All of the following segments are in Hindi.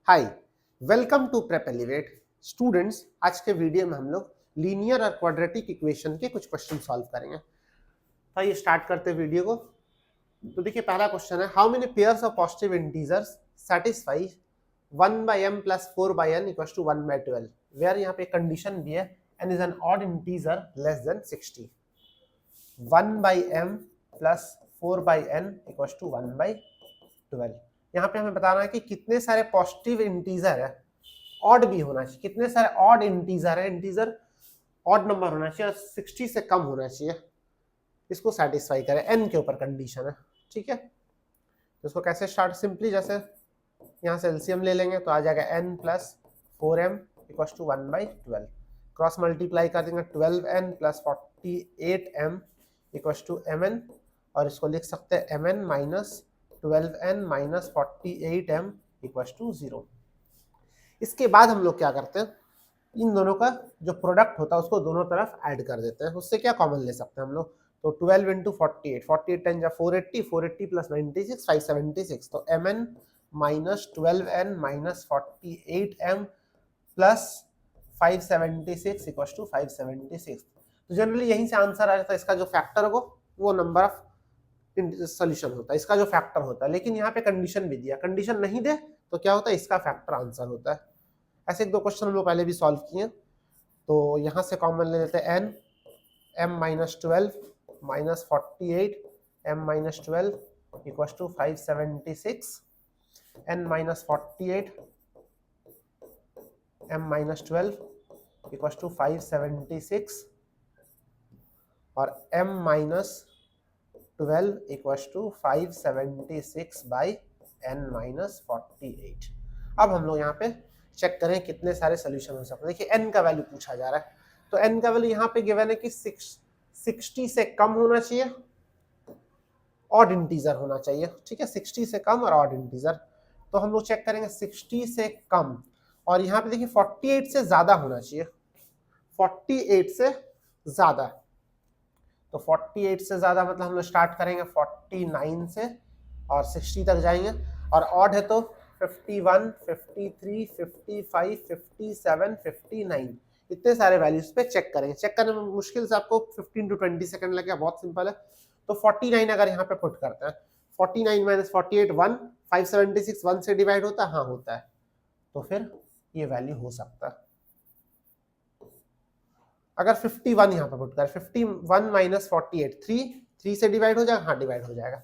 Hi, welcome to prep elevate. Students, आज के वीडियो में हम लोग लीनियर और क्वाड्रेटिक इक्वेशन के कुछ क्वेश्चन सॉल्व करेंगे। तो आइए स्टार्ट करते हैं वीडियो को। तो देखिए, पहला क्वेश्चन है, how many pairs of positive integers satisfy 1/m plus 4/n equals to 1/12, where यहाँ पे कंडीशन भी है n is an odd integer less than 60। 1/m plus 4/n equals to 1/12। यहाँ पे हमें बताना है कि कितने सारे पॉजिटिव इंटीजर है, ऑड भी होना चाहिए, कितने सारे ऑड इंटीजर है, इंटीजर ऑड नंबर होना चाहिए और 60 से कम होना चाहिए, इसको सेटिस्फाई करे, एन के ऊपर कंडीशन है। ठीक है, तो इसको कैसे स्टार्ट, सिंपली जैसे यहाँ से एलसीएम ले लेंगे तो आ जाएगा n plus 4m equal to 1/12। Cross multiply कर देंगे 12n plus 48m equal to mn, और इसको लिख सकते हैं mn minus 12n minus 48m equal to 0। इसके बाद हम लोग क्या करते हैं, इन दोनों का जो प्रोडक्ट होता है उसको दोनों तरफ ऐड कर देते हैं। उससे क्या कॉमन ले सकते हैं हम लोग, तो 12 इंटू 48, 48 10 जा 480, 480 प्लस 96 576, तो mn minus 12n minus 48m plus 576 equal to 576। तो जनरली यहीं से आंसर आ जाता है, इसका जो फैक्टर हो वो नंबर ऑफ सोल्यूशन होता है, इसका जो फैक्टर होता है। लेकिन यहाँ पे कंडीशन भी दिया, कंडीशन नहीं दे तो क्या होता है, इसका फैक्टर आंसर होता है। ऐसे एक दो क्वेश्चन हम लोग पहले भी सॉल्व किए। तो यहाँ से कॉमन ले लेते हैं n, m minus 12 minus 48 m minus 12 equal to 576, n minus 48 m minus 12 equal to 576 और m minus 12 equal to 576 by n minus 48। अब हम लोग यहाँ पे चेक करें कितने सारे सोल्यूशन हो सकते हैं। देखिए n का वैल्यू पूछा जा रहा है, तो n का वैल्यू यहाँ पे गिवन है कि 60 से कम होना चाहिए, ऑड इंटीजर होना चाहिए। ठीक है, 60 से कम और ऑड इंटीजर। तो हम लोग चेक करेंगे 60 से कम, और यहाँ पे देखिए 48 से ज्यादा होना चाहिए, 48 से ज्यादा। तो 48 से ज्यादा मतलब हम लोग स्टार्ट करेंगे 49 से और 60 तक जाएंगे, और ऑड है तो 51, 53, 55, 57, 59, इतने सारे वैल्यूज पे चेक करेंगे। चेक करने में मुश्किल से आपको 15 to 20 सेकंड लगेगा, बहुत सिंपल है। तो 49 अगर यहाँ पे पुट करते हैं, 49 माइनस 48 1, 576 1 से डिवाइड होता है, हाँ होता है, तो फिर ये वैल्यू हो सकता है। अगर 51 यहाँ पे पुट कर, 51 माइनस 48 3 से डिवाइड हो जाएगा, हाँ डिवाइड हो जाएगा,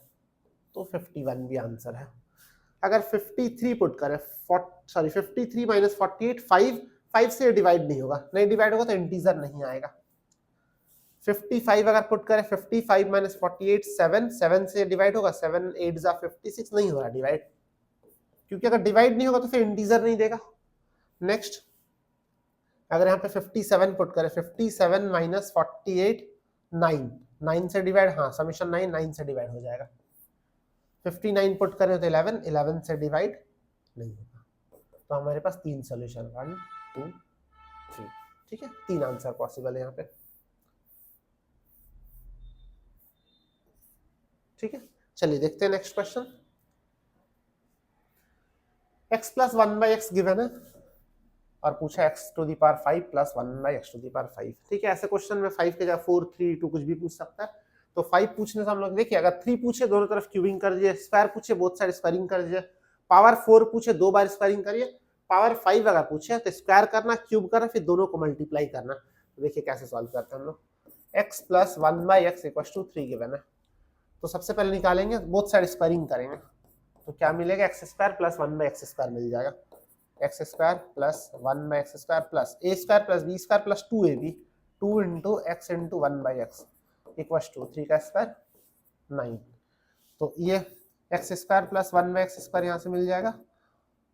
तो 51 भी आंसर है। अगर 53 पुट करें, 53 माइनस 48 5 से डिवाइड नहीं होगा, नहीं डिवाइड होगा तो इंटीजर नहीं आएगा। 55 अगर पुट करें, 55 माइनस 48 7 से डिवाइड होगा, 7 8 जा 56, नहीं हो रहा डिवाइड, क्योंकि अगर डिवाइड नहीं होगा तो फिर इंटीजर नहीं देगा। नेक्स्ट, अगर यहाँ पे 57 पुट करें, 57 माइनस 48 9 से डिवाइड, हाँ समीशन 9 से डिवाइड हो जाएगा। 59 पुट करें तो 11 से डिवाइड नहीं होगा। तो हमारे पास 3 सॉल्यूशन, 1 2 3। ठीक है, 3 आंसर पॉसिबल है यहाँ पे। ठीक है, चलिए देखते हैं next question. x plus 1/x given है और पूछा x to the power 5 plus 1/x to the power 5। ठीक है, ऐसे क्वेश्चन में 5 के जगह 4 3 2 कुछ भी पूछ सकता है। तो 5 पूछने से हम लोग देखिए, अगर 3 पूछे दोनों तरफ क्यूबिंग कर दीजिए, स्क्वायर पूछे बोथ साइड स्क्वायरिंग कर दीजिए, पावर 4 पूछे 2 बार स्क्वायरिंग करिए, पावर 5 अगर पूछे तो स्क्वायर करना, क्यूब करना, फिर दोनों को मल्टीप्लाई करना। तो देखिए कैसे सॉल्व करते हैं हम लोग। x plus 1/x equal to 3 given है, तो सबसे पहले निकालेंगे, बोथ साइड स्क्वायरिंग करेंगे, तो क्या मिलेगा, x square plus 1/x square मिल जाएगा। X square plus 1/x square plus a square plus b square plus 2ab, 2 into x into 1/x equal to 3 का स्क्वायर 9। तो ये x square plus 1/x square यहाँ से मिल जाएगा,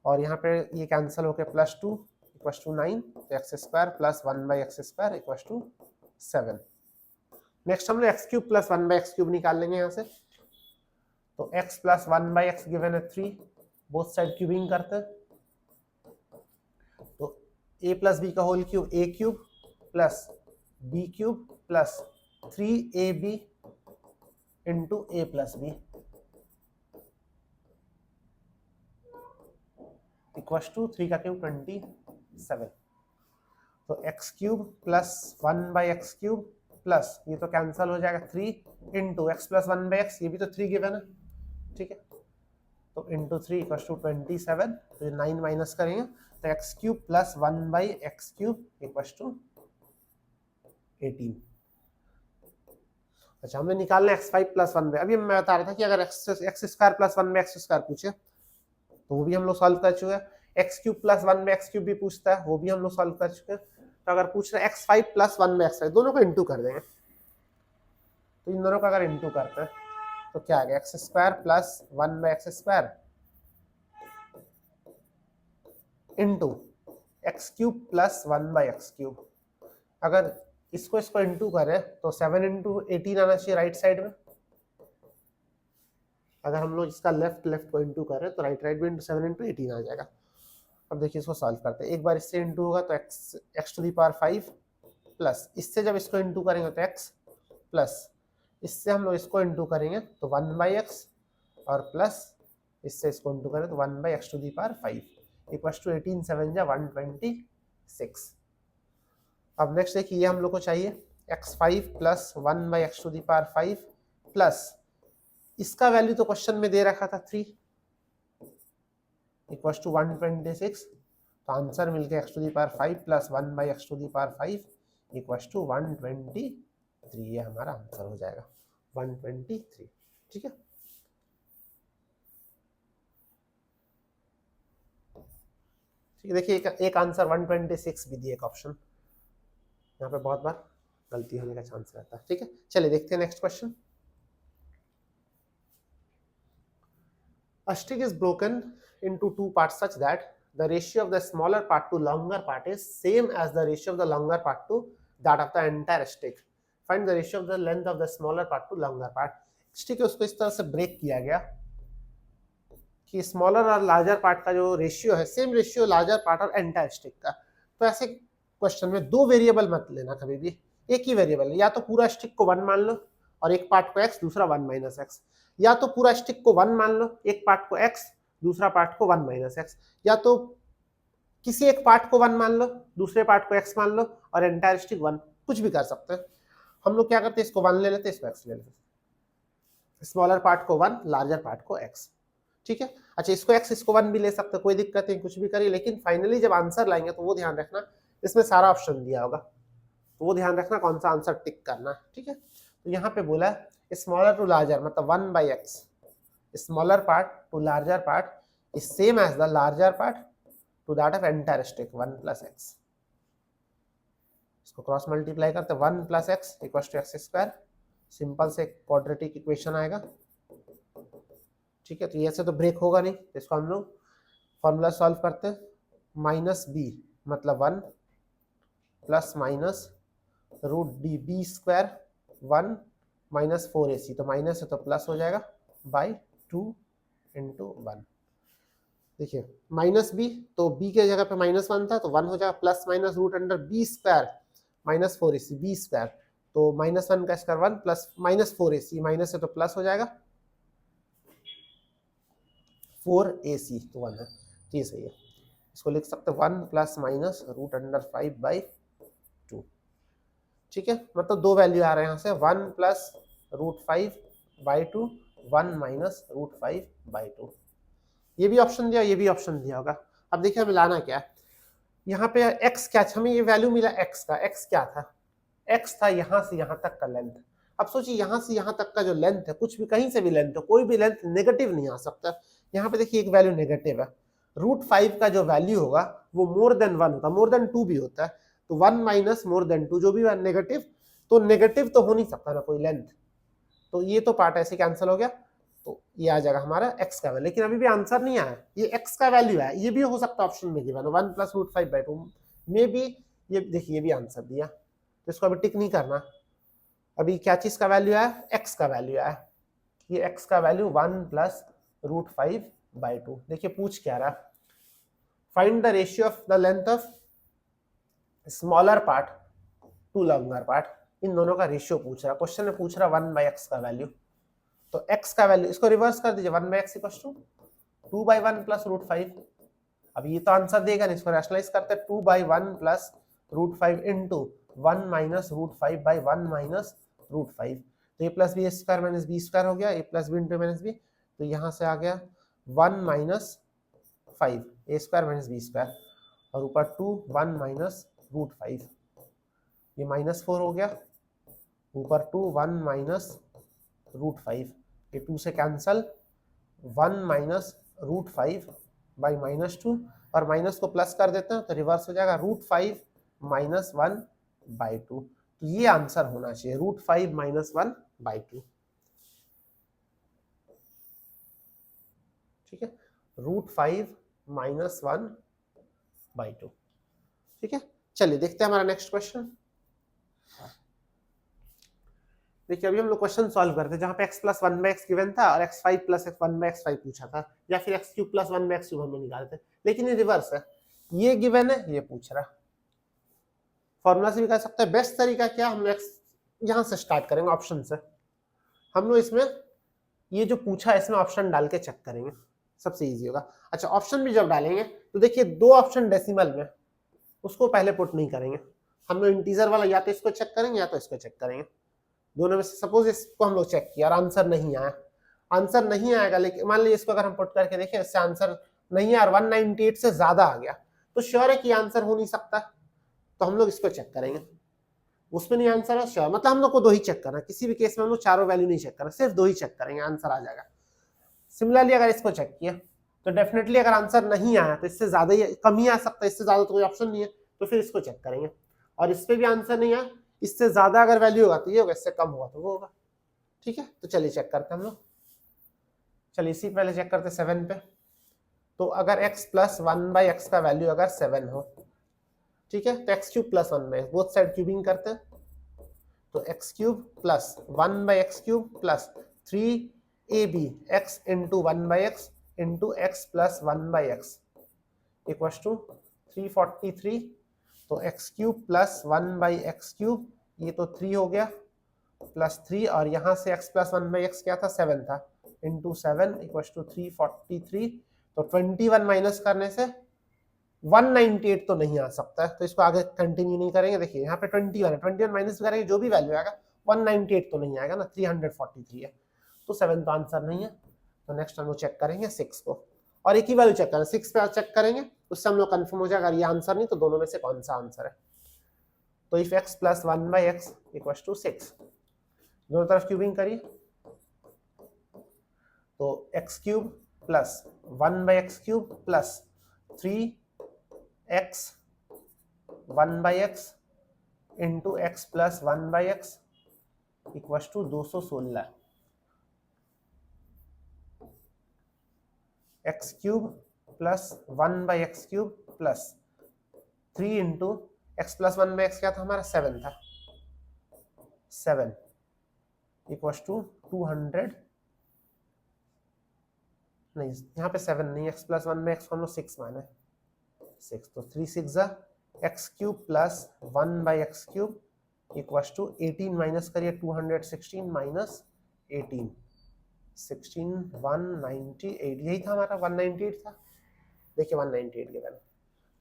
और यहाँ पे ये कैंसिल होकर प्लस 2 इक्वल टू 9, तो x square plus 1/x square equal to 7। Next हम लोग x cube plus 1/x cube निकाल लेंगे यहाँ से। तो x प्लस 1/x गिवन है 3, बोथ साइड क्यूबिंग करते हैं, तो a प्लस बी का whole cube a cube plus b cube plus 3ab into a plus b equals to 3 का क्यूब 27। तो x cube plus 1/x cube plus ये तो कैंसिल हो जाएगा 3 इंटू एक्स प्लस 1/x, ये भी तो 3 गिवन है, ठीक है। तो इंटू 3 इक्वल्स टू 27, तो 9 माइनस करेंगे तो x cube plus 1/x cube equals to 18। अच्छा, हमें निकालना है x5 प्लस 1/, अभी मैं बता रहा था कि अगर x square plus 1/x square पूछे तो वो भी हम लोग सॉल्व कर चुके हैं, x cube plus 1/x cube भी पूछता है, वो भी हम लोग सॉल्व कर चुके हैं। तो अगर पूछ रहे x5 प्लस 1/x, दोनों को इंटू कर देंगे, तो इन दोनों का अगर इंटू करते हैं तो क्या आ गया, x square plus 1/x square into x cube plus 1/x cube. अगर इसको इंटू करें तो 7 इंटू 18 आना चाहिए राइट साइड में। अगर हम लोग इसका लेफ्ट को इंटू करें तो राइट भी इंटू 7 इंटू 18 आ जाएगा। अब देखिए इसको सॉल्व करते हैं, एक बार इससे इंटू होगा तो x to the power 5 plus इससे जब इसको इंटू करेंगे तो x प्लस इससे हम लोग इसको इंटू करेंगे तो 1/x और प्लस इससे इसको इंटू करें तो 1/x to the power 5 equals to 18 7 जा 126। अब नेक्स्ट देखिए, ये हम लोग को चाहिए x5 plus 1/x to the power 5 plus इसका वैल्यू तो क्वेश्चन में दे रखा था 3 इक्वल्स टू 126। तो आंसर मिल गया x to the power 5 plus 1/x to the power 5 equals to 123। ये हमारा आंसर हो जाएगा 123, ठीक है। ठीक है, देखिए एक आंसर 126 भी दिए, एक ऑप्शन यहाँ पे बहुत बार गलती होने का चांस रहता है, ठीक है। चलिए देखते हैं next question. A stick is broken into two parts such that the ratio of the smaller part to longer part is same as the ratio of the longer part to that of the entire stick. Find the ratio of the length of the smaller part to longer part. Stick उसको इस तरह से ब्रेक किया गया कि स्मॉलर और लार्जर पार्ट का जो रेशियो है सेम रेशियो लार्जर पार्ट और एंटायर स्टिक का। तो ऐसे क्वेश्चन में दो वेरिएबल मत लेना कभी भी, एक ही वेरिएबल, या तो पूरा स्टिक को 1 मान लो और एक पार्ट को x, दूसरा 1 माइनस एक्स, या तो पूरा स्टिक को 1 मान लो, एक पार्ट को x, दूसरा पार्ट को 1 माइनस एक्स, या तो किसी एक पार्ट को 1 मान लो, दूसरे पार्ट को x मान लो और एंटायर स्टिक 1, कुछ भी कर सकते हैं। हम लोग क्या करते हैं, इसको 1 ले लेते हैं, इसको x ले लेते हैं, स्मॉलर पार्ट को 1, लार्जर पार्ट को x, ठीक है। अच्छा, इसको x इसको 1 भी ले सकते हैं, कोई दिक्कत नहीं, कुछ भी करिए, लेकिन फाइनली जब आंसर लाएंगे तो वो ध्यान रखना इसमें सारा ऑप्शन दिया होगा, तो वो ध्यान रखना कौन सा आंसर टिक करना है, ठीक है। तो यहाँ पे बोला स्मॉलर टू लार्जर मतलब 1/x, smaller part to larger part is same as the larger part to that of entire stick 1 + x। इसको क्रॉस मल्टीप्लाई करते 1 + x equals to x square, simple से क्वाड्रेटिक इक्वेशन आएगा, ठीक है। तो ये ऐसे तो ब्रेक होगा नहीं, इसको हम लोग फॉर्मूला सॉल्व करते हैं, -b मतलब 1 प्लस माइनस √d(b²) 1 - 4ac, तो माइनस है तो प्लस हो जाएगा /2 × 1। देखिए -b, तो b के जगह पे -1 था तो 1 हो जाएगा, plus minus √b² -4ac b², तो -1 का स्क्वायर 1 प्लस -4ac, माइनस है तो प्लस हो जाएगा 4ac, तो 1 है, तो ये सही है। इसको लिख सकते हैं 1 प्लस माइनस √5/2, ठीक है। मतलब दो वैल्यू आ रहे हैं यहाँ से, 1 प्लस √5/2, 1 माइनस √5/2। ये भी ऑप्शन दिया, ये भी ऑप्शन दिया होगा। अब देखिए हमें लाना क्या है, यहाँ पे x क्या, हमें ये वैल्यू मिला x का, x क्या था, x था यहाँ से यहाँ तक का लेंथ। अब सोचिए यहाँ से यहाँ तक का जो लेंथ है, कुछ भी कहीं से भी लेंथ हो, कोई भी लेंथ नेगेटिव नहीं आ सकता। यहाँ पे देखिए एक वैल्यू नेगेटिव है, √5 का जो वैल्यू होगा वो मोर देन 1 होता है, मोर देन 2 भी होता है, तो 1 माइनस मोर देन 2 जो भी नेगेटिव, तो नेगेटिव तो हो नहीं सकता ना कोई लेंथ, तो ये तो पार्ट ऐसे कैंसिल हो गया, तो ये आ जाएगा हमारा x का वैल्यू। लेकिन अभी भी आंसर नहीं आया, ये x का वैल्यू है, ये भी हो सकता है ऑप्शन में गिवन 1 प्लस √5/2 में भी, ये देखिए ये भी आंसर दिया, तो इसको अभी टिक नहीं करना। अभी क्या चीज का वैल्यू है, x का वैल्यू है, ये x का वैल्यू 1 प्लस √5/2। देखिए पूछ क्या रहा, find the ratio of the length of smaller part to longer part, इन दोनों का रेशियो पूछ रहा, क्वेश्चन में पूछ रहा 1/x का वैल्यू, तो x का वैल्यू इसको रिवर्स कर दीजिए, 1/x = 2/1 प्लस √5। अब ये तो आंसर देगा नहीं, इसको रैशनलाइज करते हैं 2/1 प्लस √5 इंटू 1 माइनस √5/1 माइनस √5। तो a plus b square minus b square हो गया, a plus b into minus b, तो यहाँ से आ गया 1 minus 5 a square minus b square, और ऊपर 2 1 माइनस √5, ये -4 हो गया, ऊपर 2 1 माइनस √5, ये 2 से कैंसल, 1 माइनस √5/-2, और माइनस को प्लस कर देते हैं तो रिवर्स हो जाएगा √5 माइनस 1/2। तो ये आंसर होना चाहिए √5 माइनस 1/2। ठीक है, √5 माइनस 1/2। ठीक है, चलिए देखते हैं हमारा नेक्स्ट क्वेश्चन। देखिए अभी हम लोग क्वेश्चन सॉल्व करते हैं जहां पे x प्लस 1/x गिवन था और x5 प्लस 1/x5 पूछा था, या फिर x3 प्लस 1/x3 हम लोग निकालते, लेकिन ये रिवर्स है, ये गिवन है, ये पूछ रहा। फॉर्मूला से भी कर सकते हैं, बेस्ट तरीका क्या, हम लोग यहाँ से स्टार्ट करेंगे ऑप्शन से। हम लोग इसमें ये जो पूछा है इसमें ऑप्शन डाल के चेक करेंगे, सबसे इजी होगा। अच्छा, ऑप्शन भी जब डालेंगे तो देखिए 2 ऑप्शन डेसिमल में, उसको पहले पुट नहीं करेंगे हम लोग, इंटीजर वाला या तो इसको चेक करेंगे या तो इसको चेक करेंगे, दोनों में से सपोज इसको हम लोग चेक किया और आंसर नहीं आया, आंसर नहीं आएगा, लेकिन मान लीजिए इसको अगर हम पुट करके देखें इससे आंसर नहीं आया और 198 से ज्यादा आ गया, तो श्योर है कि आंसर हो नहीं सकता, तो हम लोग इसको चेक करेंगे। उसमें नहीं आंसर है श्योर, मतलब हम लोग को 2 ही चेक करना है, किसी भी केस में हम लोग चारों वैल्यू नहीं चेक करना, सिर्फ 2 ही चेक करेंगे, आंसर आ जाएगा। सिमिलरली अगर इसको चेक किया तो डेफिनेटली अगर आंसर नहीं आया तो इससे ज्यादा ही कम ही आ सकता है, इससे ज्यादा तो कोई ऑप्शन नहीं है, तो फिर इसको चेक करेंगे। और इस पे भी आंसर नहीं आया, इससे ज्यादा अगर वैल्यू होगा तो ये होगा, इससे कम होगा तो वो होगा। ठीक है, तो चलिए चेक करते हैं हम लोग। चलिए इसी पहले चेक करते हैं 7 पे। तो अगर x प्लस 1/x का वैल्यू अगर 7 हो, ठीक है, तो x³ plus 1/x, both side cubing करते हैं, तो x³ plus 1/x³ plus 3ab x into 1/x into x plus 1/x equals to 343। तो x³ प्लस 1/x³, ये तो 3 हो गया, प्लस 3, और यहाँ से x प्लस 1/x क्या था, 7 था, इंटू 7 इक्वल्स टू 343। तो 21 माइनस करने से 198 तो नहीं आ सकता है, तो इसको आगे कंटिन्यू नहीं करेंगे। देखिए यहाँ पे 21 है, 21 माइनस करेंगे जो भी वैल्यू आएगा 198 तो नहीं आएगा ना, 343 है, तो 7 तो आंसर नहीं है। तो नेक्स्ट हम लोग चेक करेंगे 6 को, और एक ही वैल्यू चेक करेंगे, 6 पे चेक करेंगे, उससे हम लोग कंफर्म हो जाएगा, अगर ये आंसर नहीं तो दोनों में से कौन सा आंसर है। तो if x plus 1/x equals to 6, दोनों तरफ क्यूबिंग करिए, तो x³ plus 1/x³ plus 3x 1/x into x plus 1/x equals to 216। x³ plus 1/x³ plus 3 into x plus 1/x क्या था हमारा, 7 था, 7 इक्वल्स टू 200, नहीं यहाँ पे 7 नहीं, x प्लस 1/x हम लोग 6 माने, 6, तो 3 6 x³ plus 1/x³ equals to 18 minus करिए, 216 माइनस 18, 16 198, यही था हमारा 198 था, देखिए 198 के बना,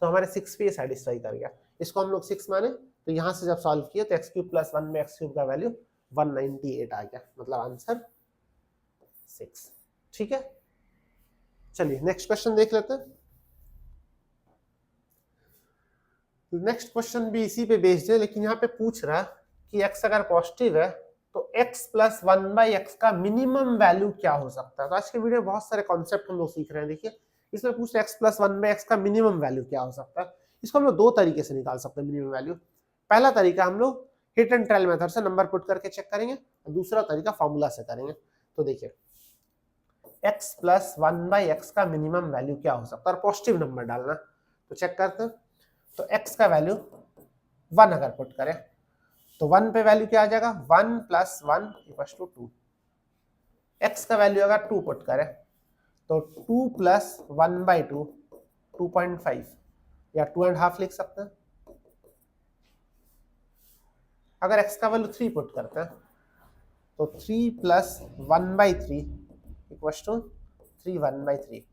तो हमारे 6 पे सेटिस्फाई कर गया, इसको हम लोग 6 माने, तो यहाँ से जब सॉल्व किया तो x³ प्लस 1/x³ का वैल्यू 198 आ गया, मतलब आंसर 6। ठीक है, चलिए नेक्स्ट क्वेश्चन देख लेते हैं। नेक्स्ट क्वेश्चन भी इसी पे बेस्ड है, लेकिन यहाँ पे पूछ रहा है कि x अगर पॉजिटिव है तो x प्लस 1/x का मिनिमम वैल्यू क्या हो सकता है। तो आज के वीडियो में बहुत सारे कॉन्सेप्ट हम लोग सीख रहे हैं। देखिए इसमें पूछ रहे x प्लस 1/x का मिनिमम वैल्यू क्या हो सकता है। इसको हम लोग 2 तरीके से निकाल सकते हैं मिनिमम वैल्यू। पहला तरीका हम लोग हिट एंड ट्रायल मेथड से नंबर पुट करके चेक करेंगे, और दूसरा तरीका फॉर्मूला से करेंगे। तो देखिए x प्लस 1/x का मिनिमम वैल्यू क्या हो सकता है, और पॉजिटिव नंबर डालना। तो चेक करते हैं, तो x का वैल्यू 1 अगर पुट करें तो 1 पे वैल्यू क्या आ जाएगा, 1 प्लस 1 इक्वल्स टू 2। x का वैल्यू अगर 2 पुट करें तो 2 प्लस 1/2 2.5 या 2.5 लिख सकते हैं। अगर x का वैल्यू 3 पुट करते हैं तो 3 प्लस 1/3 इक्वल्स टू 3 1/3।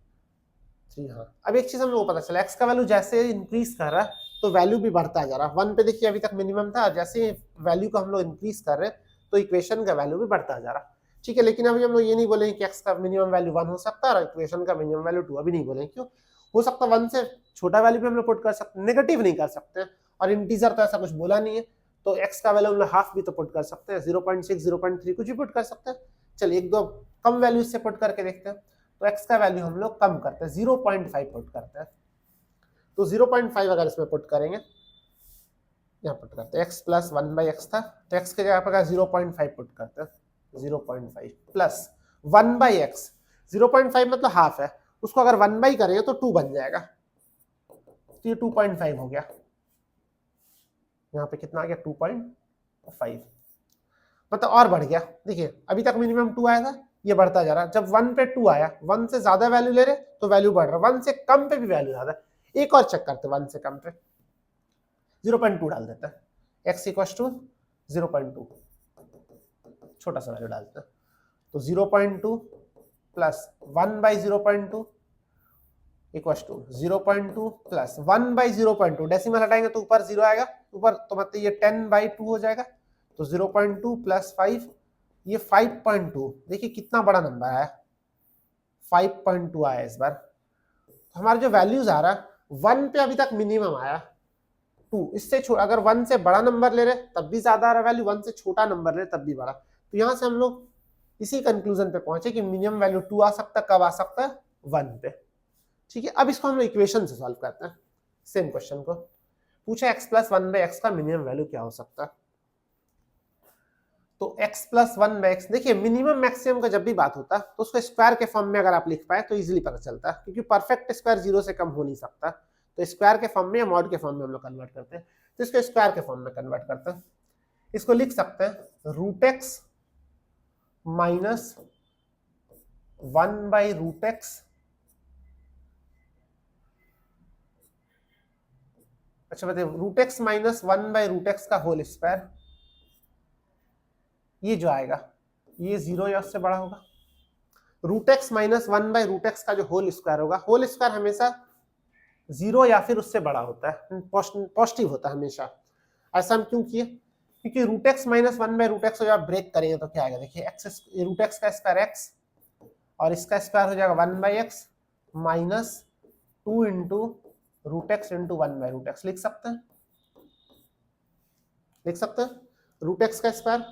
3, हाँ। अब एक चीज हम लोग को पता चला, एक्स का वैल्यू जैसे इंक्रीज कर रहा है तो वैल्यू भी बढ़ता जा रहा है। 1 पे देखिए अभी तक मिनिमम था, जैसे वैल्यू को हम लोग इंक्रीज कर रहे हैं तो इक्वेशन का वैल्यू भी बढ़ता जा रहा है, ठीक है। लेकिन अभी हम लोग ये नहीं बोलेंगे कि एक्स का मिनिमम वैल्यू 1 हो सकता है और इक्वेशन का मिनिमम वैल्यू 2, अभी नहीं बोलेंगे। क्यों? हो सकता है 1 से छोटा वैल्यू भी हम लोग पुट कर सकते हैं, नेगेटिव नहीं कर सकते, और इंटीजर तो ऐसा कुछ बोला नहीं है, तो एक्स का वैल्यू हम लोग हाफ भी तो पुट कर सकते हैं, 0.6, 0.3 कुछ भी पुट कर सकते हैं। चलिए एक दो कम वैल्यू से पुट करके देखते हैं। तो एक्स का वैल्यू हम लोग कम करते हैं, 0.5 पुट करते हैं। तो 0.5 अगर इसमें पुट करेंगे, यहाँ पुट करते हैं, एक्स प्लस 1/x था, तो एक्स के जगह पर 0.5 पुट करते हैं, 0.5 प्लस 1/x, 0.5 मतलब हाफ है, उसको अगर 1 करेंगे तो 2 बन जाएगा, तो ये 2.5 हो गया। यहाँ पे कितना आ गया? 2.5, मतलब और बढ़ गया। देखिए अभी तक मिनिमम 2 आया था, ये बढ़ता जा रहा है। जब 1 पे 2 आया, 1 से ज्यादा वैल्यू ले रहे तो वैल्यू बढ़ रहा है, 1 से कम पे भी वैल्यू ज्यादा। एक और चेक करते, 1 से कम पे 0.2 डाल देते हैं, x इक्वल टू 0.2, छोटा सा वैल्यू डालते हैं, तो 0.2 plus 1/0.2 equal to 0.2 plus 1/0.2, decimal हटाएंगे तो ऊपर 0 आएगा, ऊपर तो मतलब ये 10/2 हो जाएगा, तो 0.2 प्लस 5, ये 5.2। देखिए कितना बड़ा नंबर आया, 5.2 आया इस बार। तो हमारा जो वैल्यूज आ रहा है 1 पे अभी तक मिनिमम आया 2, इससे अगर 1 से बड़ा नंबर ले रहे तब भी ज्यादा आ रहा वैल्यू, 1 से छोटा नंबर ले तब भी बड़ा। तो यहां से हम लोग इसी कंक्लूजन पे पहुंचे कि मिनिमम वैल्यू 2 आ सकता है, कब आ सकता है? 1 पे, ठीक है। अब इसको हम लोग इक्वेशन से सॉल्व करते हैं, सेम क्वेश्चन को पूछा x प्लस 1/x का मिनिमम वैल्यू क्या हो सकता है। तो x प्लस 1/x, देखिए मिनिमम मैक्सिमम का जब भी बात होता है तो उसको स्क्वायर के फॉर्म में अगर आप लिख पाए तो इजीली पता चलता है, क्योंकि परफेक्ट स्क्वायर 0 से कम हो नहीं सकता, तो स्क्वायर के फॉर्म में या मॉड के फॉर्म में हम लोग कन्वर्ट करते हैं। तो इसको स्क्वायर के फॉर्म में कन्वर्ट करते हैं, इसको लिख सकते हैं √x माइनस 1/√x, अच्छा बताइए, √x माइनस 1/√x का होल स्क्वायर, ये जो आएगा ये 0 या उससे बड़ा होगा। √x माइनस 1/√x का जो होल स्क्वायर होगा, होल स्क्वायर हमेशा 0 या फिर उससे बड़ा होता है, पॉजिटिव होता है हमेशा। ऐसा हम क्यों किए? क्योंकि √x माइनस 1/√x को जब आप ब्रेक करेंगे तो क्या आएगा, देखिए √x का स्क्वायर x और इसका स्क्वायर हो जाएगा 1/x minus 2 into √x into 1/√x, लिख सकते हैं, लिख सकते हैं √x का स्क्वायर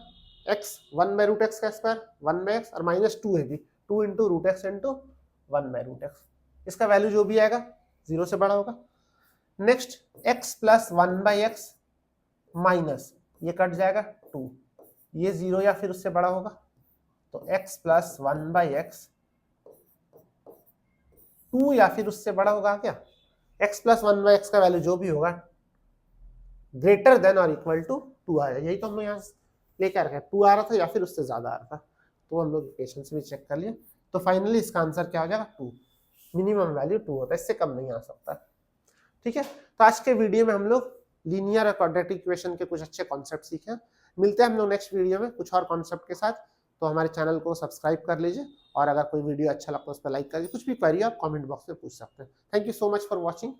x, 1/√x का स्क्वायर 1/x और माइनस 2 है भी, 2 इंटू √x इंटू 1/√x, इसका वैल्यू जो भी आएगा 0 से बड़ा होगा। Next x plus 1/x minus ये कट जाएगा 2, ये 0 या फिर उससे बड़ा होगा, तो x प्लस 1/x 2 या फिर उससे बड़ा होगा क्या? x प्लस 1/x का वैल्यू जो भी होगा ग्रेटर देन और इक्वल टू 2 आ जाएगा, यही तो हम लोग यहाँ लेके आ रखे हैं, 2 आ रहा था या फिर उससे ज्यादा आ रहा था, तो हम लोग इक्वेशन से भी चेक कर लिए, तो फाइनली इसका आंसर क्या हो जाएगा? 2, मिनिमम वैल्यू 2 होता है, इससे कम नहीं आ सकता, ठीक है। तो आज के वीडियो में हम लोग लीनियर और क्वाड्रेटिक इक्वेशन के कुछ अच्छे कॉन्सेप्ट सीखे। मिलते हैं हम लोग नेक्स्ट वीडियो में कुछ और कॉन्सेप्ट के साथ, तो हमारे चैनल को सब्सक्राइब कर लीजिए, और अगर कोई वीडियो अच्छा लगता है उस पर लाइक करिए, कुछ भी क्वेरी आप कमेंट बॉक्स में पूछ सकते हैं। Thank you so much for watching.